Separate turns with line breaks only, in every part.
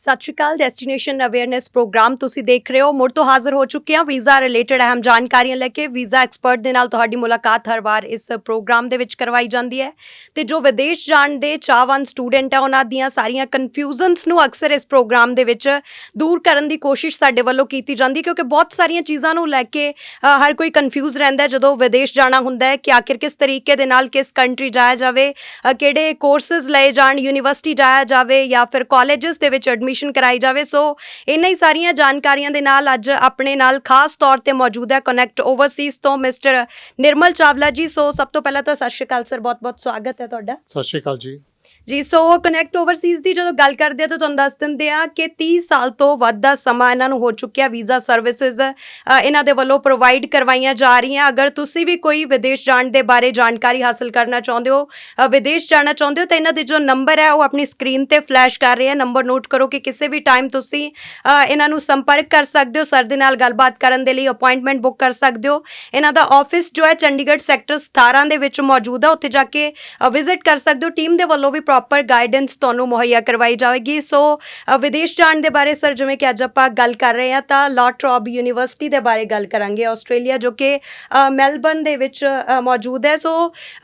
ਸਤਿ ਸ਼੍ਰੀ ਅਕਾਲ। Destination awareness programme ਤੁਸੀਂ ਦੇਖ ਰਹੇ ਹੋ। ਮੁੜ ਤੋਂ ਹਾਜ਼ਰ ਹੋ ਚੁੱਕੇ ਹਾਂ ਵੀਜ਼ਾ ਰਿਲੇਟਡ ਅਹਿਮ ਜਾਣਕਾਰੀਆਂ ਲੈ ਕੇ। ਵੀਜ਼ਾ ਐਕਸਪਰਟ ਦੇ ਨਾਲ ਤੁਹਾਡੀ ਮੁਲਾਕਾਤ ਹਰ ਵਾਰ ਇਸ ਪ੍ਰੋਗਰਾਮ ਦੇ ਵਿੱਚ ਕਰਵਾਈ ਜਾਂਦੀ ਹੈ ਤੇ ਜੋ ਵਿਦੇਸ਼ ਜਾਣ ਦੇ ਚਾਹਵਾਨ ਸਟੂਡੈਂਟ ਹੈ ਉਹਨਾਂ ਦੀਆਂ ਸਾਰੀਆਂ ਕਨਫਿਊਜ਼ਨਸ ਨੂੰ ਅਕਸਰ ਇਸ ਪ੍ਰੋਗਰਾਮ ਦੇ ਵਿੱਚ ਦੂਰ ਕਰਨ ਦੀ ਕੋਸ਼ਿਸ਼ ਸਾਡੇ ਵੱਲੋਂ ਕੀਤੀ ਜਾਂਦੀ, ਕਿਉਂਕਿ ਬਹੁਤ ਸਾਰੀਆਂ ਚੀਜ਼ਾਂ ਨੂੰ ਲੈ ਕੇ ਹਰ ਕੋਈ ਕਨਫਿਊਜ਼ ਰਹਿੰਦਾ ਹੈ ਜਦੋਂ ਵਿਦੇਸ਼ ਜਾਣਾ ਹੁੰਦਾ ਹੈ ਕਿ ਆਖਿਰ ਕਿਸ ਤਰੀਕੇ ਦੇ ਨਾਲ ਕਿਸ ਕੰਟਰੀ ਜਾਇਆ ਜਾਵੇ, ਕਿਹੜੇ ਕੋਰਸਿਸ ਲਏ ਜਾਣ, ਯੂਨੀਵਰਸਿਟੀ ਜਾਇਆ ਜਾਵੇ ਜਾਂ ਫਿਰ ਕਾਲਜਸ ਦੇ ਵਿੱਚ ਐਡਮਿਸ਼ਨ ਕਰਾਈ ਜਾਵੇ। ਸੋ ਇਹਨਾਂ ਹੀ ਸਾਰੀਆਂ ਜਾਣਕਾਰੀਆਂ ਦੇ ਨਾਲ ਅੱਜ ਆਪਣੇ ਨਾਲ ਖਾਸ ਤੌਰ ਤੇ ਮੌਜੂਦ ਹੈ ਕਨੈਕਟ ਓਵਰਸੀਜ਼ ਤੋਂ ਮਿਸਟਰ ਨਿਰਮਲ ਚਾਵਲਾ ਜੀ। ਸੋ ਸਭ ਤੋਂ ਪਹਿਲਾਂ ਤਾਂ ਸਤਿ ਸ਼੍ਰੀ ਅਕਾਲ ਸਰ, ਬਹੁਤ ਬਹੁਤ ਸਵਾਗਤ ਹੈ ਤੁਹਾਡਾ।
ਸਤਿ ਸ਼੍ਰੀ ਅਕਾਲ ਜੀ।
ਜੀ ਸੋ ਕਨੈਕਟ ਓਵਰਸੀਜ਼ ਦੀ ਜਦੋਂ ਗੱਲ ਕਰਦੇ ਆ ਤਾਂ ਤੁਹਾਨੂੰ ਦੱਸ ਦਿੰਦੇ ਆ ਕਿ 30 ਸਾਲ ਤੋਂ ਵੱਧ ਦਾ ਸਮਾਂ ਇਹਨਾਂ ਨੂੰ ਹੋ ਚੁੱਕਿਆ ਵੀਜ਼ਾ ਸਰਵਿਸਿਜ਼ ਇਹਨਾਂ ਦੇ ਵੱਲੋਂ ਪ੍ਰੋਵਾਈਡ ਕਰਵਾਈਆਂ ਜਾ ਰਹੀਆਂ। ਅਗਰ ਤੁਸੀਂ ਵੀ ਕੋਈ ਵਿਦੇਸ਼ ਜਾਣ ਦੇ ਬਾਰੇ ਜਾਣਕਾਰੀ ਹਾਸਲ ਕਰਨਾ ਚਾਹੁੰਦੇ ਹੋ, ਵਿਦੇਸ਼ ਜਾਣਾ ਚਾਹੁੰਦੇ ਹੋ, ਤਾਂ ਇਹਨਾਂ ਦੇ ਜੋ ਨੰਬਰ ਹੈ ਉਹ ਆਪਣੀ ਸਕਰੀਨ ਤੇ ਫਲੈਸ਼ ਕਰ ਰਹੇ ਆ। ਨੰਬਰ ਨੋਟ ਕਰੋ ਕਿ ਕਿਸੇ ਵੀ ਟਾਈਮ ਤੁਸੀਂ ਇਹਨਾਂ ਨੂੰ ਸੰਪਰਕ ਕਰ ਸਕਦੇ ਹੋ, ਸਰ ਦੇ ਨਾਲ ਗੱਲਬਾਤ ਕਰਨ ਦੇ ਲਈ ਅਪਾਇੰਟਮੈਂਟ ਬੁੱਕ ਕਰ ਸਕਦੇ ਹੋ। ਇਹਨਾਂ ਦਾ ਆਫਿਸ ਜੋ ਹੈ ਚੰਡੀਗੜ੍ਹ ਸੈਕਟਰ 17 ਦੇ ਵਿੱਚ ਮੌਜੂਦ ਹੈ, ਉੱਥੇ ਜਾ ਕੇ ਵਿਜ਼ਿਟ ਕਰ ਸਕਦੇ ਹੋ। ਟੀਮ ਦੇ ਵੱਲੋਂ ਵੀ ਪ੍ਰੋਪਰ ਗਾਈਡੈਂਸ ਤੁਹਾਨੂੰ ਮੁਹੱਈਆ ਕਰਵਾਈ ਜਾਵੇਗੀ। ਸੋ ਵਿਦੇਸ਼ ਜਾਣ ਦੇ ਬਾਰੇ ਸਰ, ਜਿਵੇਂ ਕਿ ਅੱਜ ਆਪਾਂ ਗੱਲ ਕਰ ਰਹੇ ਹਾਂ ਤਾਂ ਲਾਟਰੋਬ ਯੂਨੀਵਰਸਿਟੀ ਦੇ ਬਾਰੇ ਗੱਲ ਕਰਾਂਗੇ, ਆਸਟ੍ਰੇਲੀਆ, ਜੋ ਕਿ ਮੈਲਬਰਨ ਦੇ ਵਿੱਚ ਮੌਜੂਦ ਹੈ। ਸੋ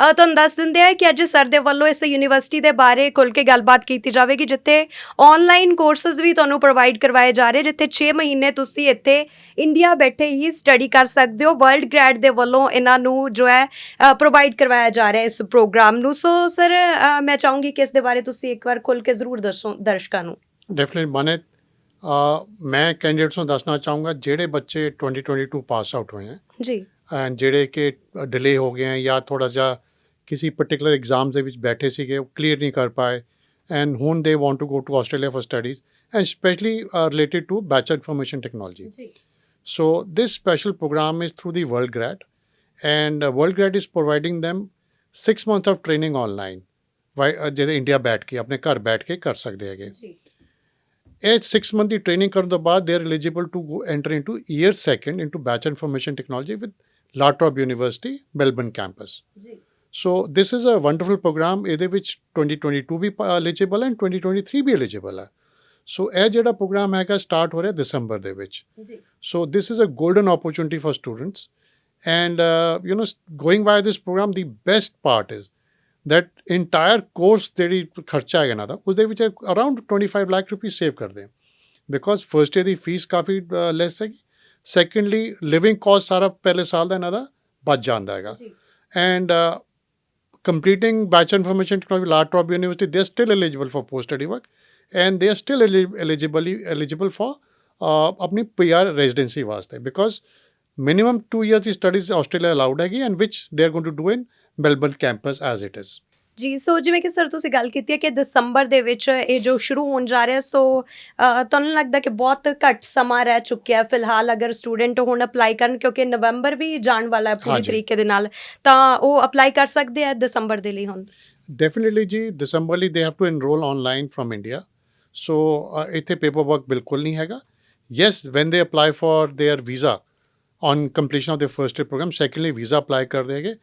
ਤੁਹਾਨੂੰ ਦੱਸ ਦਿੰਦੇ ਆ ਕਿ ਅੱਜ ਸਰ ਦੇ ਵੱਲੋਂ ਇਸ ਯੂਨੀਵਰਸਿਟੀ ਦੇ ਬਾਰੇ ਖੁੱਲ੍ਹ ਕੇ ਗੱਲਬਾਤ ਕੀਤੀ ਜਾਵੇਗੀ, ਜਿੱਥੇ ਆਨਲਾਈਨ ਕੋਰਸਿਸ ਵੀ ਤੁਹਾਨੂੰ ਪ੍ਰੋਵਾਈਡ ਕਰਵਾਏ ਜਾ ਰਹੇ, ਜਿੱਥੇ 6 ਮਹੀਨੇ ਤੁਸੀਂ ਇੱਥੇ ਇੰਡੀਆ ਬੈਠੇ ਹੀ ਸਟੱਡੀ ਕਰ ਸਕਦੇ ਹੋ। ਵਰਲਡ ਗ੍ਰੈਡ ਦੇ ਵੱਲੋਂ ਇਹਨਾਂ ਨੂੰ ਜੋ ਹੈ ਪ੍ਰੋਵਾਈਡ ਕਰਵਾਇਆ ਜਾ ਰਿਹਾ ਇਸ ਪ੍ਰੋਗਰਾਮ ਨੂੰ। ਸੋ ਸਰ ਮੈਂ ਚਾਹੂੰਗੀ ਕਿ ਇਸ ਦੇ ਬਾਰੇ ਤੁਸੀਂ ਇੱਕ ਵਾਰ ਖੁੱਲ੍ਹ ਕੇ ਜ਼ਰੂਰ ਦੱਸੋ ਦਰਸ਼ਕਾਂ ਨੂੰ।
ਡੈਫੀਨੇਟਲੀ ਮਾਨਿਤ, ਮੈਂ ਕੈਂਡੀਡੇਟਸ ਨੂੰ ਦੱਸਣਾ ਚਾਹੂੰਗਾ ਜਿਹੜੇ ਬੱਚੇ 2022 ਪਾਸ ਆਊਟ ਹੋਏ ਹੈ
ਜੀ,
ਐਂਡ ਜਿਹੜੇ ਕਿ ਡਿਲੇ ਹੋ ਗਏ ਹੈ ਜਾਂ ਥੋੜ੍ਹਾ ਜਿਹਾ ਕਿਸੇ ਪਰਟੀਕੂਲਰ ਐਗਜ਼ਾਮ ਦੇ ਵਿੱਚ ਬੈਠੇ ਸੀਗੇ, ਉਹ ਕਲੀਅਰ ਨਹੀਂ ਕਰ ਪਾਏ ਐਂਡ ਹੁਣ they want to go to Australia for studies and specially related to bachelor information technology. So this special program is through the World Grad, and World Grad is providing them 6 months of training online, ਜਿਹੜੇ India ਬੈਠ ਕੇ ਆਪਣੇ ਘਰ ਬੈਠ ਕੇ ਕਰ ਸਕਦੇ ਹੈਗੇ। ਇਹ 6 month ਦੀ training ਕਰਨ ਤੋਂ ਬਾਅਦ they are eligible to enter into year second into bachelor information technology with La Trobe University Melbourne campus. So this is a wonderful programme. ਇਹਦੇ ਵਿੱਚ 2022 ਵੀ ਐਲੀਜੀਬਲ ਹੈ ਐਂਡ 2023 ਵੀ ਐਲੀਜੀਬਲ ਹੈ। ਸੋ ਇਹ ਜਿਹੜਾ ਪ੍ਰੋਗਰਾਮ ਹੈਗਾ ਸਟਾਰਟ ਹੋ ਰਿਹਾ ਦਸੰਬਰ ਦੇ ਵਿੱਚ। So this is a golden opportunity for students and going by this programme ਦੀ best part is that entire course ਜਿਹੜੀ ਖਰਚਾ ਹੈਗਾ ਇਹਨਾਂ ਦਾ, ਉਹਦੇ ਵਿੱਚ ਅਰਾਊਂਡ 25 ਲੱਖ ਰੁਪਏ ਸੇਵ ਕਰਦੇ ਆ, because first year the fees ਕਾਫੀ ਲੈਸ ਹੈਗੀ। ਸੈਕੰਡਲੀ ਲਿਵਿੰਗ ਕੋਸਟ ਸਾਰਾ ਪਹਿਲੇ ਸਾਲ ਦਾ ਇਹਨਾਂ ਦਾ ਬਚ ਜਾਂਦਾ ਹੈਗਾ। And completing bachelor information technology La Trobe University, they are still eligible for post study work and they are still eligible for अपनी PR रेजिडेंसी वास्ते, बिकॉज मिनिमम 2 years की स्टडीज ऑस्ट्रेलिया अलाउड हैगी and which they are going to do in Melbourne campus as it is.
ਜੀ, so ਜਿਵੇਂ ਕਿ sir ਤੁਸੀਂ ਗੱਲ ਕੀਤੀ ਹੈ ਕਿ ਦਸੰਬਰ ਦੇ ਵਿੱਚ ਇਹ ਜੋ ਸ਼ੁਰੂ ਹੋਣ ਜਾ ਰਿਹਾ, ਸੋ ਤੁਹਾਨੂੰ ਲੱਗਦਾ ਕਿ ਬਹੁਤ ਘੱਟ ਸਮਾਂ ਰਹਿ ਚੁੱਕਿਆ ਫਿਲਹਾਲ ਅਗਰ ਸਟੂਡੈਂਟ ਹੁਣ ਅਪਲਾਈ ਕਰਨ, ਕਿਉਂਕਿ ਨਵੰਬਰ ਵੀ ਜਾਣ ਵਾਲਾ ਹੈ ਪੂਰੀ ਤਰੀਕੇ ਦੇ ਨਾਲ, ਤਾਂ ਉਹ ਅਪਲਾਈ ਕਰ ਸਕਦੇ ਆ ਦਸੰਬਰ ਦੇ ਲਈ ਹੁਣ?
ਡੈਫੀਨੇਟਲੀ ਜੀ, ਦਸੰਬਰ ਲਈ they have to enrol online from India. So ਇੱਥੇ ਪੇਪਰ ਵਰਕ ਬਿਲਕੁਲ ਨਹੀਂ ਹੈਗਾ। Yes, when they apply for their visa on completion of the first year programme, secondly visa apply ਕਰਦੇ ਹੈਗੇ,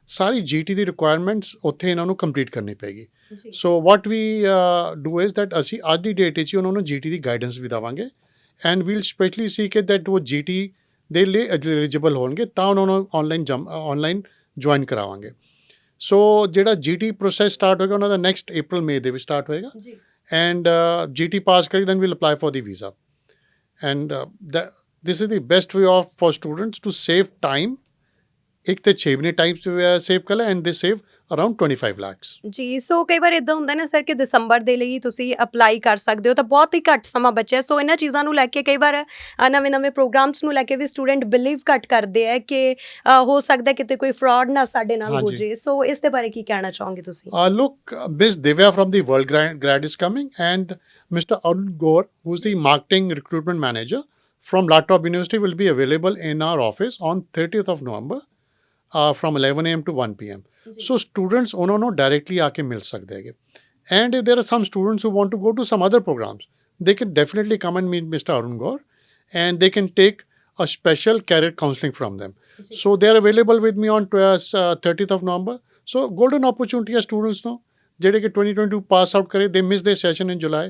ਸਾਰੀ GT ਦੀ ਰਿਕੁਆਇਰਮੈਂਟਸ ਉੱਥੇ ਇਹਨਾਂ ਨੂੰ ਕੰਪਲੀਟ ਕਰਨੀ ਪਏਗੀ। ਸੋ ਵਾਟ ਵੀ ਡੂ ਇਜ਼ ਦੈਟ ਅਸੀਂ ਅੱਜ ਦੀ ਡੇਟ ਵਿੱਚ ਹੀ ਉਹਨਾਂ ਨੂੰ GT ਦੀ ਗਾਈਡੈਂਸ ਵੀ ਦੇਵਾਂਗੇ ਐਂਡ ਵੀਲ ਸਪੈਸ਼ਲੀ ਸੀ ਕਿ ਦੈਟ ਉਹ GT ਦੇ ਲਈ ਐਲੀਜੀਬਲ ਹੋਣਗੇ ਤਾਂ ਉਹਨਾਂ ਨੂੰ ਆਨਲਾਈਨ ਜੁਆਇਨ ਕਰਾਵਾਂਗੇ। ਸੋ ਜਿਹੜਾ GT ਪ੍ਰੋਸੈਸ ਸਟਾਰਟ ਹੋਏਗਾ ਉਹਨਾਂ ਦਾ ਨੈਕਸਟ April-May ਦੇ ਵਿੱਚ ਸਟਾਰਟ ਹੋਏਗਾ ਐਂਡ GT ਪਾਸ ਕਰੀ then we'll apply for the visa and this is the best way of for students to save time. ਇੱਕ ਤੇ 6 ਮਹੀਨੇ ਟਾਈਮ ਸੇਵ ਕਰ ਲੈ ਐਂਡ ਦੇ ਸੇਵ ਅਰਾਊਂਡ 25 lakhs। ਜੀ,
ਸੋ ਕਈ ਵਾਰ ਇੱਦਾਂ ਹੁੰਦਾ ਨਾ ਸਰ ਕਿ ਦਸੰਬਰ ਦੇ ਲਈ ਤੁਸੀਂ ਅਪਲਾਈ ਕਰ ਸਕਦੇ ਹੋ ਤਾਂ ਬਹੁਤ ਹੀ ਘੱਟ ਸਮਾਂ ਬਚਿਆ। ਸੋ ਇਹਨਾਂ ਚੀਜ਼ਾਂ ਨੂੰ ਲੈ ਕੇ ਕਈ ਵਾਰ ਨਵੇਂ ਪ੍ਰੋਗਰਾਮਸ ਨੂੰ ਲੈ ਕੇ ਵੀ ਸਟੂਡੈਂਟ ਬਿਲੀਵ ਘੱਟ ਕਰਦੇ ਹੈ ਕਿ ਹੋ ਸਕਦਾ ਕਿਤੇ ਕੋਈ ਫਰਾਡ ਨਾ ਸਾਡੇ ਨਾਲ ਹੋ ਜੇ। ਸੋ ਇਸ ਦੇ ਬਾਰੇ ਕੀ ਕਹਿਣਾ ਚਾਹੋਗੇ ਤੁਸੀਂ?
Look, Miss Divya from the World Grad is coming and Mr. Arun Gaur, who's the marketing recruitment manager from Latrobe University, will be available in our office on 30th of November from 11 AM to 1 PM. So students ਉਹਨਾਂ ਨੂੰ directly ਆ ਕੇ ਮਿਲ ਸਕਦੇ ਹੈਗੇ and if there are some students who want to go to some other programs, they can definitely come and meet Mr. Arun Gaur and they can take a special career counseling from them. So they are available with me on 30th of November. So golden opportunity ਹੈ students ਨੂੰ ਜਿਹੜੇ ਕਿ 2022 pass out ਕਰੇ, they miss their session in July.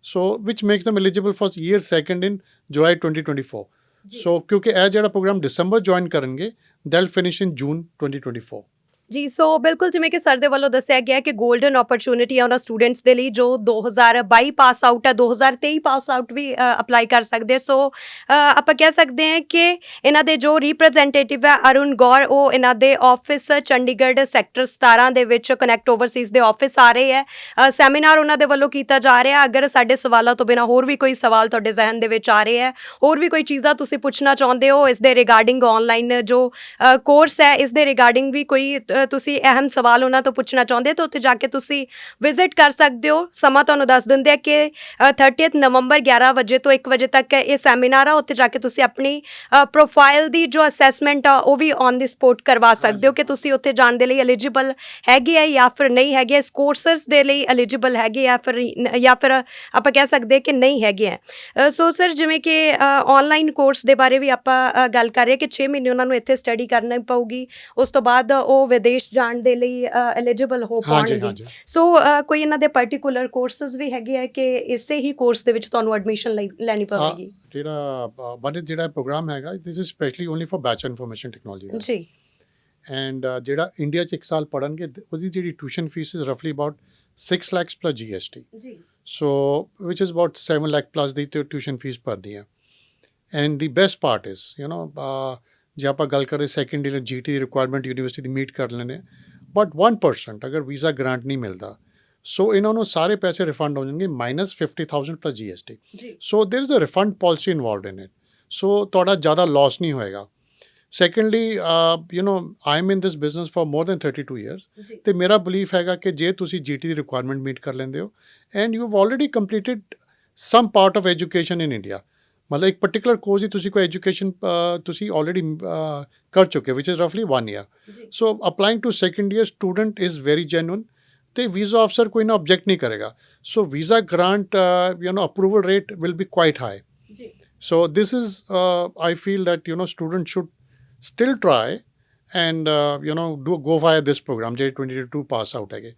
so which makes them eligible for year second in July 2024. So ਕਿਉਂਕਿ ਇਹ ਜਿਹੜਾ programme ਦਸੰਬਰ join ਕਰਨਗੇ, they'll finish in June 2024.
ਜੀ ਸੋ ਬਿਲਕੁਲ ਜਿਵੇਂ ਕਿ ਸਰ ਦੇ ਵੱਲੋਂ ਦੱਸਿਆ ਗਿਆ ਕਿ 골ਡਨ ਓਪਰਚੁਨਿਟੀ ਆ ਉਹਨਾਂ ਸਟੂਡੈਂਟਸ ਦੇ ਲਈ ਜੋ 2022 ਪਾਸ ਆਊਟ ਹੈ, 2023 ਪਾਸ ਆਊਟ ਵੀ ਅਪਲਾਈ ਕਰ ਸਕਦੇ। ਸੋ ਆਪਾਂ ਕਹਿ ਸਕਦੇ ਹਾਂ ਕਿ ਇਹਨਾਂ ਦੇ ਜੋ ਰਿਪਰੈਜ਼ੈਂਟੇਟਿਵ ਹੈ ਅਰੁਣ ਗੌਰ, ਉਹ ਇਹਨਾਂ ਦੇ ਆਫਿਸ ਚੰਡੀਗੜ੍ਹ ਸੈਕਟਰ 17 ਦੇ ਵਿੱਚ ਕਨੈਕਟ ਓਵਰਸੀਜ਼ ਦੇ ਆਫਿਸ ਆ ਰਹੇ ਹੈ। ਸੈਮੀਨਾਰ ਉਹਨਾਂ ਦੇ ਵੱਲੋਂ ਕੀਤਾ ਜਾ ਰਿਹਾ। ਅਗਰ ਸਾਡੇ ਸਵਾਲਾਂ ਤੋਂ ਬਿਨਾਂ ਹੋਰ ਵੀ ਕੋਈ ਸਵਾਲ ਤੁਹਾਡੇ ਜ਼ਿਹਨ ਦੇ ਵਿੱਚ ਆ ਰਹੇ ਹੈ, ਹੋਰ ਵੀ ਕੋਈ ਚੀਜ਼ਾਂ ਤੁਸੀਂ ਪੁੱਛਣਾ ਚਾਹੁੰਦੇ ਹੋ ਇਸ ਦੇ ਰਿਗਾਰਡਿੰਗ ਆਨਲਾਈਨ ਜੋ ਕੋਰਸ ਹੈ ਇਸ ਦੇ ਰਿਗਾਰਡਿੰਗ ਵੀ ਕੋਈ ਤੁਸੀਂ ਅਹਿਮ ਸਵਾਲ ਉਹਨਾਂ ਤੋਂ ਪੁੱਛਣਾ ਚਾਹੁੰਦੇ ਤਾਂ ਉੱਥੇ ਜਾ ਕੇ ਤੁਸੀਂ ਵਿਜ਼ਿਟ ਕਰ ਸਕਦੇ ਹੋ। ਸਮਾਂ ਤੁਹਾਨੂੰ ਦੱਸ ਦਿੰਦੇ ਆ ਕਿ 30 ਨਵੰਬਰ 11 ਵਜੇ ਤੋਂ 1 ਵਜੇ ਤੱਕ ਇਹ ਸੈਮੀਨਾਰ ਆ। ਉੱਥੇ ਜਾ ਕੇ ਤੁਸੀਂ ਆਪਣੀ ਪ੍ਰੋਫਾਈਲ ਦੀ ਜੋ ਅਸੈਸਮੈਂਟ ਆ ਉਹ ਵੀ ਔਨ ਦੀ ਸਪੋਟ ਕਰਵਾ ਸਕਦੇ ਹੋ ਕਿ ਤੁਸੀਂ ਉੱਥੇ ਜਾਣ ਦੇ ਲਈ ਐਲੀਜੀਬਲ ਹੈਗੇ ਆ ਜਾਂ ਫਿਰ ਨਹੀਂ ਹੈਗੇ, ਇਸ ਕੋਰਸਸ ਦੇ ਲਈ ਐਲੀਜੀਬਲ ਹੈਗੇ ਆ ਜਾਂ ਫਿਰ ਆਪਾਂ ਕਹਿ ਸਕਦੇ ਕਿ ਨਹੀਂ ਹੈਗੇ ਆ। ਸੋ ਸਰ ਜਿਵੇਂ ਕਿ ਆਨਲਾਈਨ ਕੋਰਸ ਦੇ ਬਾਰੇ ਵੀ ਆਪਾਂ ਗੱਲ ਕਰ ਰਹੇ ਕਿ 6 ਮਹੀਨੇ ਉਹਨਾਂ ਨੂੰ ਇੱਥੇ ਸਟੱਡੀ ਕਰਨੀ ਪਊਗੀ, ਉਸ ਤੋਂ ਬਾਅਦ ਉਹ ਵਿਦੇਸ਼ ਜਾਣ ਦੇ ਲਈ ਐਲੀਜੀਬਲ ਹੋ ਪਾਉਣਗੇ। ਸੋ ਕੋਈ ਇਹਨਾਂ ਦੇ ਪਾਰਟਿਕੂਲਰ ਕੋਰਸਸ ਵੀ ਹੈਗੇ ਆ ਕਿ ਇਸੇ ਹੀ ਕੋਰਸ ਦੇ ਵਿੱਚ ਤੁਹਾਨੂੰ ਐਡਮਿਸ਼ਨ ਲੈਣੀ ਪਵੇਗੀ?
ਜਿਹੜਾ ਪ੍ਰੋਗਰਾਮ ਹੈਗਾ, this is specially only for bachelor information technology
ਜੀ।
ਐਂਡ ਜਿਹੜਾ ਇੰਡੀਆ 'ਚ 1 ਸਾਲ ਪੜ੍ਹਨਗੇ ਉਹਦੀ ਜਿਹੜੀ ਟਿਊਸ਼ਨ ਫੀਸ ਇਜ਼ ਰਫਲੀ about 6 lakhs plus GST. So which is about 7 lakh plus the tuition fees ਭਰਨੀ ਹੈ। And the best part is ਜੇ ਆਪਾਂ ਗੱਲ ਕਰਦੇ ਸੈਕੰਡ ਈਅਰ GT ਦੀ ਰਿਕੁਆਇਰਮੈਂਟ ਯੂਨੀਵਰਸਿਟੀ ਦੀ ਮੀਟ ਕਰ ਲੈਂਦੇ, ਬਟ 1% ਅਗਰ ਵੀਜ਼ਾ ਗ੍ਰਾਂਟ ਨਹੀਂ ਮਿਲਦਾ, ਸੋ ਇਹਨਾਂ ਨੂੰ ਸਾਰੇ ਪੈਸੇ ਰਿਫੰਡ ਹੋ ਜਾਣਗੇ -50,000 plus GST. So there is a refund policy involved in it, so ਤੁਹਾਡਾ ਜ਼ਿਆਦਾ ਲਾਸ ਨਹੀਂ ਹੋਏਗਾ। Secondly I am in this business for more than 32 years ਤੇ ਮੇਰਾ ਬਿਲੀਫ ਹੈਗਾ ਕਿ ਜੇ ਤੁਸੀਂ GT ਦੀ ਰਿਕੁਆਇਰਮੈਂਟ ਮੀਟ ਕਰ ਲੈਂਦੇ ਹੋ and you have already completed some part of education in India, ਮਤਲਬ ਇੱਕ ਪਰਟੀਕੁਲਰ ਕੋਰਸ ਦੀ ਤੁਸੀਂ ਕੋਈ ਐਜੂਕੇਸ਼ਨ ਤੁਸੀਂ ਆਲਰੇਡੀ ਕਰ ਚੁੱਕੇ ਵਿਚ ਇਜ਼ ਰਫਲੀ 1 year. So applying to second year student is very genuine ਤੇ ਵੀਜ਼ਾ ਅਫਸਰ ਕੋਈ ਨਾ ਆਬਜੈਕਟ ਨਹੀਂ ਕਰੇਗਾ। So visa grant approval rate will be quite high. So this is I feel that student should still try and go via this program ਜਿਹੜੇ 2022 pass out ਹੈਗੇ।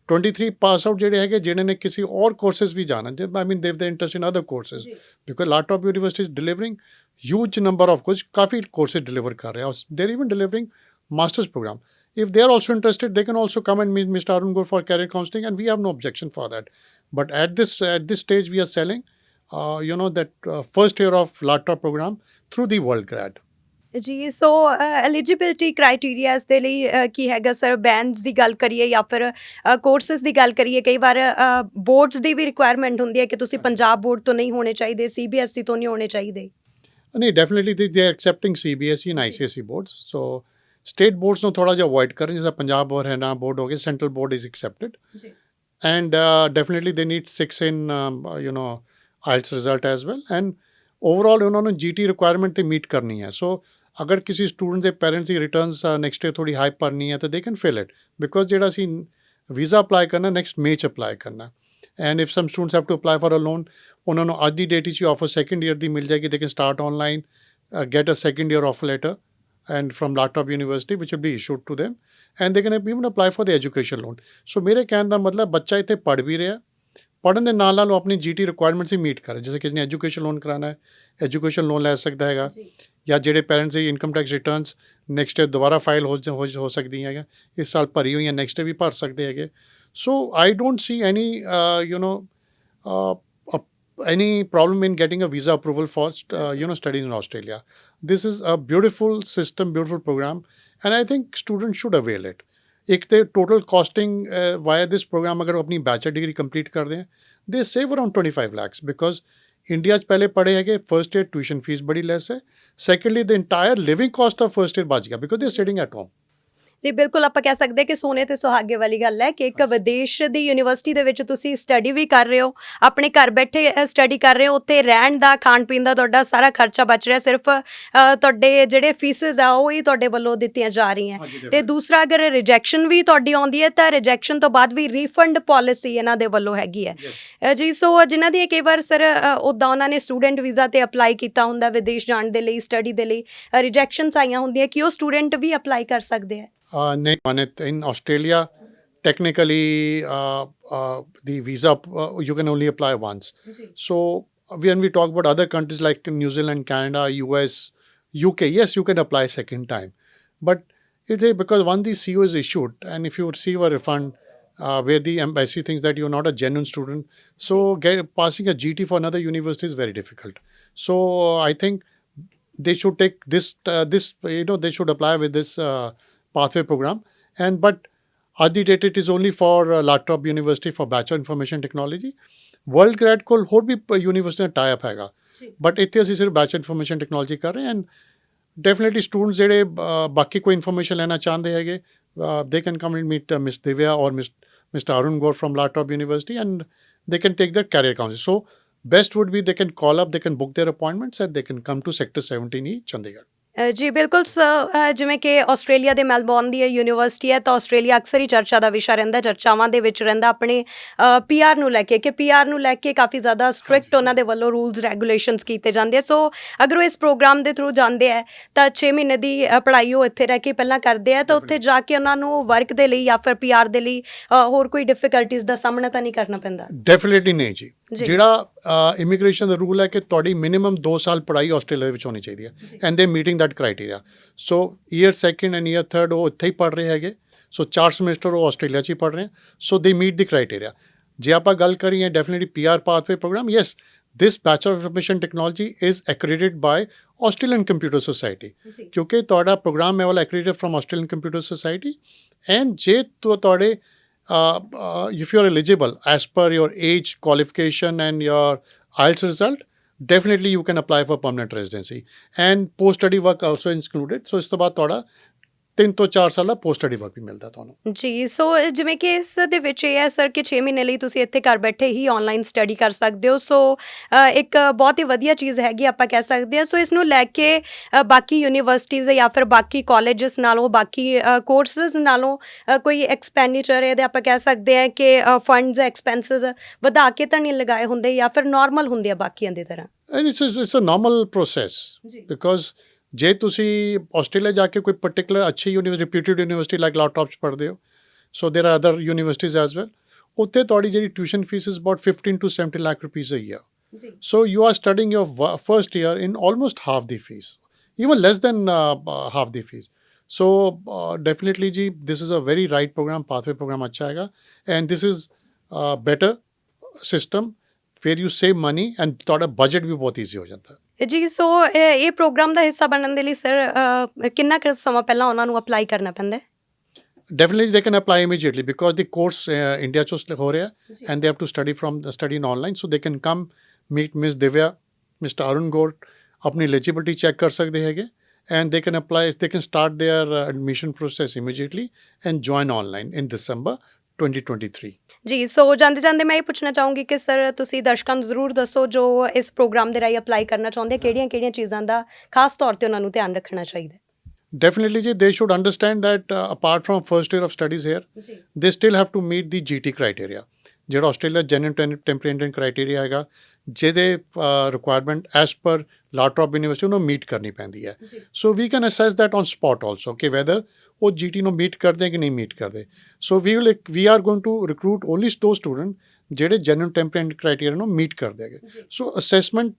23 pass out ਜਿਹੜੇ ਹੈਗੇ ਜਿਹਨਾਂ ਨੇ ਕਿਸੇ ਹੋਰ ਕੋਰਸਿਸ ਵੀ ਜਾਣਾ, ਆਈ ਮੀਨ ਦੇਵ ਦਾ interest in other courses, because lot of universities delivering huge number of ਕਾਫੀ ਕੋਰਸਿਸ ਡਿਲੀਵਰ ਕਰ ਰਹੇ ਆ, there even delivering masters program. if they are also interested, they can also come and meet Mr. Arun Gore for career counseling, and we have no objection for that. But at this stage we are selling that first year of LATA program through the World Grad.
ਜੀ ਸੋ eligibility criterias ਦੇ ਲਈ ਕੀ ਹੈਗਾ sir? Bands ਦੀ ਗੱਲ ਕਰੀਏ ਜਾਂ ਫਿਰ courses ਦੀ ਗੱਲ ਕਰੀਏ, ਕਈ ਵਾਰ ਬੋਰਡਸ ਦੀ ਵੀ ਰਿਕੁਆਇਰਮੈਂਟ ਹੁੰਦੀ ਹੈ ਕਿ ਤੁਸੀਂ ਪੰਜਾਬ ਬੋਰਡ ਤੋਂ ਨਹੀਂ ਹੋਣੇ ਚਾਹੀਦੇ, CBSE ਤੋਂ ਨਹੀਂ ਹੋਣੇ ਚਾਹੀਦੇ।
ਨਹੀਂ, definitely they are accepting CBSE and ICSE boards, so state boards ਨੂੰ ਥੋੜ੍ਹਾ ਜਿਹਾ ਅਵੋਇਡ ਕਰਨ, ਜਿਵੇਂ ਪੰਜਾਬ ਔਰ ਹਰਿਆਣਾ ਬੋਰਡ ਹੋ ਗਏ, central board is accepted and definitely they need 6 in IELTS result as well, and overall ਉਹਨਾਂ ਨੂੰ GT ਰਿਕੁਆਇਰਮੈਂਟ ਤੇ ਮੀਟ ਕਰਨੀ ਹੈ। ਸੋ ਅਗਰ ਕਿਸੇ ਸਟੂਡੈਂਟ ਦੇ ਪੈਰੈਂਟਸ ਦੀ ਰਿਟਰਨਸ ਨੈਕਸਟ ਈਅਰ ਥੋੜ੍ਹੀ ਹਾਈ ਭਰਨੀ ਹੈ ਤਾਂ they can fill it, because ਜਿਹੜਾ ਅਸੀਂ ਵੀਜ਼ਾ ਅਪਲਾਈ ਕਰਨਾ ਨੈਕਸਟ ਮਈ 'ਚ ਅਪਲਾਈ ਕਰਨਾ। And if some students have to apply for a loan, ਉਹਨਾਂ ਨੂੰ ਅੱਜ ਦੀ ਡੇਟ 'ਚ ਆਫਰ ਸੈਕੰਡ ਈਅਰ ਦੀ ਮਿਲ ਜਾਏਗੀ, they can start online, get a second year offer letter and from LATAP University which will be issued to them, and they can even apply for the education loan. So ਮੇਰੇ ਕਹਿਣ ਦਾ ਮਤਲਬ ਬੱਚਾ ਇੱਥੇ ਪੜ੍ਹ ਵੀ ਰਿਹਾ, ਪੜ੍ਹਨ ਦੇ ਨਾਲ ਨਾਲ ਉਹ ਆਪਣੀ GT ਰਿਕੁਆਇਰਮੈਂਟਸ ਹੀ ਮੀਟ ਕਰੇ। ਜਿਵੇਂ ਕਿਸੇ ਨੇ ਐਜੂਕੇਸ਼ਨ ਲੋਨ ਕਰਾਉਣਾ ਹੈ, ਐਜੂਕੇਸ਼ਨ ਲੋਨ ਲੈ ਸਕਦਾ ਹੈਗਾ, ਜਾਂ ਜਿਹੜੇ ਪੈਰੈਂਟਸ ਦੀ income tax returns next year ਦੁਬਾਰਾ ਫਾਈਲ ਹੋ ਸਕਦੀਆਂ ਹੈਗਾ, ਇਸ ਸਾਲ ਭਰੀ ਹੋਈਆਂ ਨੈਕਸਟ ਈਅਰ ਵੀ ਭਰ ਸਕਦੇ ਹੈਗੇ। So I don't see any problem in getting a visa approval for studying in Australia. This is a beautiful system, beautiful program, and I think students should avail it. एक तो total costing via this program अगर अपनी bachelor degree complete कर दें, they save around 25 lakhs, because India पहले पढ़े है कि first year tuition fees बड़ी less है, secondly the entire living cost of first year बच गया because they're sitting at home.
ਜੀ ਬਿਲਕੁਲ, ਆਪਾਂ ਕਹਿ ਸਕਦੇ ਕਿ ਸੋਨੇ ਤੇ ਸੁਹਾਗੇ ਵਾਲੀ ਗੱਲ ਹੈ ਕਿ ਇੱਕ ਵਿਦੇਸ਼ ਦੀ ਯੂਨੀਵਰਸਿਟੀ ਦੇ ਵਿੱਚ ਤੁਸੀਂ ਸਟੱਡੀ ਵੀ ਕਰ ਰਹੇ ਹੋ, ਆਪਣੇ ਘਰ ਬੈਠੇ ਸਟੱਡੀ ਕਰ ਰਹੇ ਹੋ, ਉੱਥੇ ਰਹਿਣ ਦਾ, ਖਾਣ ਪੀਣ ਦਾ ਤੁਹਾਡਾ ਸਾਰਾ ਖਰਚਾ ਬਚ ਰਿਹਾ, ਸਿਰਫ ਤੁਹਾਡੇ ਜਿਹੜੇ ਫੀਸਿਸ ਆ ਉਹ ਹੀ ਤੁਹਾਡੇ ਵੱਲੋਂ ਦਿੱਤੀਆਂ ਜਾ ਰਹੀਆਂ। ਤੇ ਦੂਸਰਾ, ਅਗਰ ਰਿਜੈਕਸ਼ਨ ਵੀ ਤੁਹਾਡੀ ਆਉਂਦੀ ਹੈ ਤਾਂ ਰਿਜੈਕਸ਼ਨ ਤੋਂ ਬਾਅਦ ਵੀ ਰੀਫੰਡ ਪਾਲਿਸੀ ਇਹਨਾਂ ਦੇ ਵੱਲੋਂ ਹੈਗੀ ਹੈ ਜੀ। ਸੋ ਜਿਨ੍ਹਾਂ ਦੀ ਕਈ ਵਾਰ ਸਰ ਉੱਦਾਂ ਉਹਨਾਂ ਨੇ ਸਟੂਡੈਂਟ ਵੀਜ਼ਾ ਤੇ ਅਪਲਾਈ ਕੀਤਾ ਹੁੰਦਾ ਵਿਦੇਸ਼ ਜਾਣ ਦੇ ਲਈ, ਸਟੱਡੀ ਦੇ ਲਈ, ਰਿਜੈਕਸ਼ਨਸ ਆਈਆਂ ਹੁੰਦੀਆਂ, ਕਿ ਉਹ ਸਟੂਡੈਂਟ ਵੀ ਅਪਲਾਈ ਕਰ ਸਕਦੇ ਆ?
नहीं, in Australia technically the visa you can only apply once. So when we talk about other countries like New Zealand, Canada, US, UK, yes, you can apply second time, but because once the CO is issued and if you receive a refund where the embassy thinks that you're not a genuine student, so passing a GT for another university is very difficult. So I think they should take this they should apply with this pathway program. And but at the date it is only for Laptop University for Bachelor Information Technology. World grad ਕੋਲ ਹੋਰ ਵੀ university ਨਾਲ tie up ਹੈਗਾ, but ਇੱਥੇ ਅਸੀਂ ਸਿਰਫ bachelor information technology ਕਰ ਰਹੇ ਹਾਂ। ਐਂਡ ਡੈਫੀਨੇਟਲੀ ਸਟੂਡੈਂਟਸ ਜਿਹੜੇ ਬਾਕੀ ਕੋਈ ਇਨਫੋਰਮੇਸ਼ਨ ਲੈਣਾ ਚਾਹੁੰਦੇ ਹੈਗੇ, they can come and meet Miss Divya or Mr. Arun Gaur from Laptop University, and they can take their career counseling. So best would be they can call up, they can book their appointments, and they can come to Sector 17E, Chandigarh.
ਜੀ ਬਿਲਕੁਲ ਜਿਵੇਂ ਕਿ Australia ਦੇ Melbourne ਦੀ ਇਹ university ਹੈ, ਤਾਂ Australia ਅਕਸਰ ਹੀ ਚਰਚਾ ਦਾ ਵਿਸ਼ਾ ਰਹਿੰਦਾ, ਚਰਚਾਵਾਂ ਦੇ ਵਿੱਚ ਰਹਿੰਦਾ ਆਪਣੇ PR ਨੂੰ ਲੈ ਕੇ, ਕਿ PR ਨੂੰ ਲੈ ਕੇ ਕਾਫੀ ਜ਼ਿਆਦਾ ਸਟ੍ਰਿਕਟ ਉਹਨਾਂ ਦੇ ਵੱਲੋਂ ਰੂਲਸ ਰੈਗੂਲੇਸ਼ਨਸ ਕੀਤੇ ਜਾਂਦੇ ਆ। ਸੋ ਅਗਰ ਉਹ ਇਸ ਪ੍ਰੋਗਰਾਮ ਦੇ ਥਰੂ ਜਾਂਦੇ ਹੈ ਤਾਂ 6 ਮਹੀਨੇ ਦੀ ਪੜ੍ਹਾਈ ਉਹ ਇੱਥੇ ਰਹਿ ਕੇ ਪਹਿਲਾਂ ਕਰਦੇ ਆ, ਤਾਂ ਉੱਥੇ ਜਾ ਕੇ ਉਹਨਾਂ ਨੂੰ ਵਰਕ ਦੇ ਲਈ ਜਾਂ ਫਿਰ PR ਦੇ ਲਈ ਹੋਰ ਕੋਈ ਡਿਫਿਕਲਟੀਜ਼ ਦਾ ਸਾਹਮਣਾ ਤਾਂ ਨਹੀਂ ਕਰਨਾ ਪੈਂਦਾ?
ਡੈਫੀਨੇਟਲੀ ਨਹੀਂ ਜੀ। ਜਿਹੜਾ ਇਮੀਗ੍ਰੇਸ਼ਨ ਦਾ ਰੂਲ ਹੈ ਕਿ ਤੁਹਾਡੀ ਮਿਨੀਮਮ 2 ਸਾਲ ਪੜ੍ਹਾਈ ਆਸਟ੍ਰੇਲੀਆ ਦੇ ਵਿੱਚ ਹੋਣੀ ਚਾਹੀਦੀ ਹੈ, ਐਂਡ ਦੇ meeting that criteria. So year second and year third ਉਹ ਇੱਥੇ ਹੀ ਪੜ੍ਹ ਰਹੇ ਹੈਗੇ, ਸੋ 4 ਸਮੈਸਟਰ ਉਹ ਆਸਟ੍ਰੇਲੀਆ 'ਚ ਹੀ ਪੜ੍ਹ ਰਹੇ, ਸੋ ਦੇ ਮੀਟ ਦੀ ਕ੍ਰਾਈਟੇਰੀਆ। ਜੇ ਆਪਾਂ ਗੱਲ ਕਰੀਏ definitely PR pathway program, yes this Bachelor of Information Technology is accredited by Australian Computer Society, ਕਿਉਂਕਿ ਤੁਹਾਡਾ ਪ੍ਰੋਗਰਾਮ ਹੈ ਵਾਲਾ accredited from Australian Computer Society। And ਜੇ ਤੁਹਾਡੇ if you're eligible as per your age, qualification and your IELTS result, definitely you can apply for permanent residency, and post study work also included। so ਇਸ ਤੋਂ ਬਾਅਦ ਤੁਹਾਡਾ 3 ਤੋਂ 4 ਸਾਲ ਦਾ post study work ਵੀ ਮਿਲਦਾ ਤੁਹਾਨੂੰ
ਜੀ। ਸੋ ਜਿਵੇਂ ਕਿ ਇਸ ਦੇ ਵਿੱਚ ਇਹ ਹੈ ਸਰ ਕਿ 6 ਮਹੀਨੇ ਲਈ ਤੁਸੀਂ ਇੱਥੇ ਘਰ ਬੈਠੇ ਹੀ ਆਨਲਾਈਨ ਸਟੱਡੀ ਕਰ ਸਕਦੇ ਹੋ। ਸੋ ਇੱਕ ਬਹੁਤ ਹੀ ਵਧੀਆ ਚੀਜ਼ ਹੈਗੀ ਆਪਾਂ ਕਹਿ ਸਕਦੇ ਹਾਂ। ਸੋ ਇਸ ਨੂੰ ਲੈ ਕੇ ਬਾਕੀ ਯੂਨੀਵਰਸਿਟੀਜ਼ ਜਾਂ ਫਿਰ ਬਾਕੀ ਕਾਲਜਸ ਨਾਲੋਂ, ਬਾਕੀ ਕੋਰਸਿਸ ਨਾਲੋਂ ਕੋਈ ਐਕਸਪੈਂਡੀਚਰ ਇਹਦੇ ਆਪਾਂ ਕਹਿ ਸਕਦੇ ਹਾਂ ਕਿ ਫੰਡਸ ਐਕਸਪੈਂਸਿਸ ਵਧਾ ਕੇ ਤਾਂ ਨਹੀਂ ਲਗਾਏ ਹੁੰਦੇ, ਜਾਂ ਫਿਰ ਨਾਰਮਲ ਹੁੰਦੇ ਆ ਬਾਕੀਆਂ ਦੀ ਤਰ੍ਹਾਂ?
And it's a normal process, because ਜੇ ਤੁਸੀਂ ਆਸਟ੍ਰੇਲੀਆ ਜਾ ਕੇ ਕੋਈ ਪਰਟੀਕੂਲਰ ਅੱਛੀ university, reputed university like laptop 'ਚ ਪੜ੍ਹਦੇ ਹੋ, so there are other universities as well, ਉੱਥੇ ਤੁਹਾਡੀ ਜਿਹੜੀ tuition fees is about 15 to 70 lakh rupees a year. So you are studying your first year in almost half the fee, even less than half the fees. So definitely ji, this is a very right program, pathway program अच्छा हैगा, and this is better system where you save money and ਤੁਹਾਡਾ budget ਵੀ ਬਹੁਤ easy ਹੋ ਜਾਂਦਾ ਹੈ
ਜੀ। ਸੋ ਇਹ programme ਦਾ ਹਿੱਸਾ ਬਣਨ ਦੇ ਲਈ ਸਰ ਕਿੰਨਾ ਕੁ ਸਮਾਂ ਪਹਿਲਾਂ ਉਹਨਾਂ ਨੂੰ ਅਪਲਾਈ ਕਰਨਾ ਪੈਂਦਾ ਹੈ?
Definitely they can apply immediately because the course India 'ਚੋਂ ਹੋ ਰਿਹਾ, and they have to study in online, so they can come meet Miss Divya, Mr. Arun Gaur, ਆਪਣੀ eligibility check ਕਰ ਸਕਦੇ ਹੈਗੇ, and they can apply, they can start their admission process immediately and join online in December 2023
ਜੀ। ਸੋ ਜਾਂਦੇ ਜਾਂਦੇ ਮੈਂ ਇਹ ਪੁੱਛਣਾ ਚਾਹੂੰਗੀ ਕਿ ਸਰ ਤੁਸੀਂ ਦਰਸ਼ਕਾਂ ਨੂੰ ਜ਼ਰੂਰ ਦੱਸੋ ਜੋ ਇਸ ਪ੍ਰੋਗਰਾਮ ਦੇ ਰਾਹੀਂ ਅਪਲਾਈ ਕਰਨਾ ਚਾਹੁੰਦੇ, ਕਿਹੜੀਆਂ ਚੀਜ਼ਾਂ ਦਾ ਖਾਸ ਤੌਰ ਤੇ ਉਹਨਾਂ ਨੂੰ ਧਿਆਨ ਰੱਖਣਾ ਚਾਹੀਦਾ?
Definitely ji, they should understand that apart from first year of studies here, they still have to meet the GT criteria, ਜਿਹੜਾ ਆਸਟ੍ਰੇਲੀਆ ਜੈਨੂਇਨ ਟੈਂਪਰੇਰੀ ਕ੍ਰਾਈਟੇਰੀਆ ਹੈਗਾ, ਜਿਹਦੇ requirement as per laptop university ਉਹਨੂੰ ਮੀਟ ਕਰਨੀ ਪੈਂਦੀ ਹੈ। So we can assess that on spot also ਕਿ whether ਉਹ GT ਨੂੰ ਮੀਟ ਕਰਦੇ ਕਿ ਨਹੀਂ ਮੀਟ ਕਰਦੇ। So we are going to recruit only those student ਜਿਹੜੇ ਜੈਨੂਇਨ ਟੈਂਪਰੇਰੀ ਕ੍ਰਾਈਟੇਰੀਆ ਨੂੰ ਮੀਟ ਕਰਦੇ ਹੈਗੇ। ਸੋ ਅਸੈਸਮੈਂਟ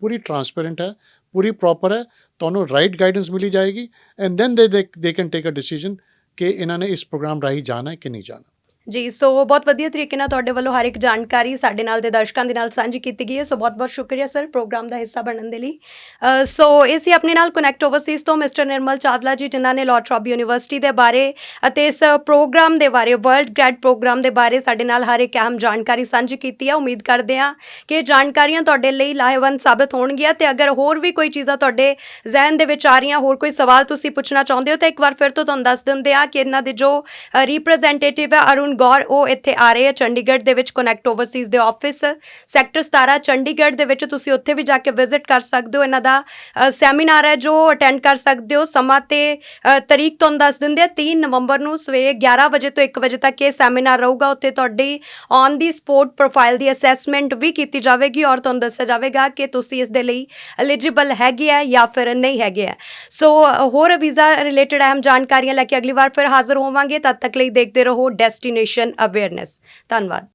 ਪੂਰੀ ਟਰਾਂਸਪੇਰੈਂਟ ਹੈ, ਪੂਰੀ ਪ੍ਰੋਪਰ ਹੈ, ਤੁਹਾਨੂੰ ਰਾਈਟ ਗਾਈਡੈਂਸ ਮਿਲੀ ਜਾਏਗੀ, and then they can take a decision ਕਿ ਇਹਨਾਂ ਨੇ ਇਸ ਪ੍ਰੋਗਰਾਮ ਰਾਹੀਂ ਜਾਣਾ ਹੈ ਕਿ ਨਹੀਂ ਜਾਣਾ।
ਜੀ। ਸੋ ਬਹੁਤ ਵਧੀਆ ਤਰੀਕੇ ਨਾਲ ਤੁਹਾਡੇ ਵੱਲੋਂ ਹਰ ਇੱਕ ਜਾਣਕਾਰੀ ਸਾਡੇ ਨਾਲ ਦੇ ਦਰਸ਼ਕਾਂ ਦੇ ਨਾਲ ਸਾਂਝੀ ਕੀਤੀ ਗਈ ਹੈ। ਸੋ ਬਹੁਤ ਬਹੁਤ ਸ਼ੁਕਰੀਆ ਸਰ ਪ੍ਰੋਗਰਾਮ ਦਾ ਹਿੱਸਾ ਬਣਨ ਦੇ ਲਈ। ਸੋ ਇਹ ਸੀ ਆਪਣੇ ਨਾਲ ਕਨੈਕਟ ਓਵਰਸੀਜ਼ ਤੋਂ ਮਿਸਟਰ ਨਿਰਮਲ ਚਾਵਲਾ ਜੀ, ਜਿਨ੍ਹਾਂ ਨੇ ਲੈਪਟਾਪ ਯੂਨੀਵਰਸਿਟੀ ਦੇ ਬਾਰੇ ਅਤੇ ਇਸ ਪ੍ਰੋਗਰਾਮ ਦੇ ਬਾਰੇ, ਵਰਲਡ ਗ੍ਰੈਡ ਪ੍ਰੋਗਰਾਮ ਦੇ ਬਾਰੇ ਸਾਡੇ ਨਾਲ ਹਰ ਇੱਕ ਅਹਿਮ ਜਾਣਕਾਰੀ ਸਾਂਝੀ ਕੀਤੀ ਹੈ। ਉਮੀਦ ਕਰਦੇ ਹਾਂ ਕਿ ਇਹ ਜਾਣਕਾਰੀਆਂ ਤੁਹਾਡੇ ਲਈ ਲਾਹੇਵੰਦ ਸਾਬਤ ਹੋਣਗੀਆਂ, ਅਤੇ ਅਗਰ ਹੋਰ ਵੀ ਕੋਈ ਚੀਜ਼ਾਂ ਤੁਹਾਡੇ ਜ਼ਿਹਨ ਦੇ ਵਿੱਚ ਆ ਰਹੀਆਂ, ਹੋਰ ਕੋਈ ਸਵਾਲ ਤੁਸੀਂ ਪੁੱਛਣਾ ਚਾਹੁੰਦੇ ਹੋ, ਤਾਂ ਇੱਕ ਵਾਰ ਫਿਰ ਤੋਂ ਤੁਹਾਨੂੰ ਦੱਸ ਦਿੰਦੇ ਹਾਂ ਕਿ ਇਹਨਾਂ ਦੇ ਜੋ ਰਿਪਰੈਜ਼ੈਂਟੇਟਿਵ ਹੈ ਅਰੁਣ ਅਰਜੁਨ ਗੌਰ ਉਹ ਇੱਥੇ ਆ ਰਹੇ ਆ ਚੰਡੀਗੜ੍ਹ ਦੇ ਵਿੱਚ ਕਨੈਕਟ ਓਵਰਸੀਜ਼ ਦੇ ਆਫਿਸ ਸੈਕਟਰ 17 ਚੰਡੀਗੜ੍ਹ ਦੇ ਵਿੱਚ। ਤੁਸੀਂ ਉੱਥੇ ਵੀ ਜਾ ਕੇ ਵਿਜ਼ਿਟ ਕਰ ਸਕਦੇ ਹੋ। ਇਹਨਾਂ ਦਾ ਸੈਮੀਨਾਰ ਹੈ ਜੋ ਅਟੈਂਡ ਕਰ ਸਕਦੇ ਹੋ। ਸਮਾਂ ਤੇ ਤਰੀਕ ਤੁਹਾਨੂੰ ਦੱਸ ਦਿੰਦੇ ਆ 3 ਨਵੰਬਰ ਨੂੰ ਸਵੇਰੇ 11 ਵਜੇ ਤੋਂ 1 ਵਜੇ ਤੱਕ ਇਹ ਸੈਮੀਨਾਰ ਰਹੂਗਾ। ਉੱਥੇ ਤੁਹਾਡੀ on the spot profile the assessment ਵੀ ਕੀਤੀ ਜਾਵੇਗੀ ਔਰ ਤੁਹਾਨੂੰ ਦੱਸਿਆ ਜਾਵੇਗਾ ਕਿ ਤੁਸੀਂ ਇਸ ਦੇ ਲਈ ਐਲੀਜੀਬਲ ਹੈਗੇ ਆ ਜਾਂ ਫਿਰ ਨਹੀਂ ਹੈਗੇ ਆ। ਸੋ ਹੋਰ ਵੀਜ਼ਾ ਰਿਲੇਟਡ ਅਹਿਮ ਜਾਣਕਾਰੀਆਂ ਲੈ ਕੇ ਅਗਲੀ ਵਾਰ ਫਿਰ ਹਾਜ਼ਰ ਹੋਵਾਂਗੇ। ਤਦ ਤੱਕ ਲਈ ਦੇਖਦੇ ਰਹੋ ਡੈਸਟੀਨੇਸ਼ਨ ਅਵੇਅਰਨੈਸ। ਧੰਨਵਾਦ।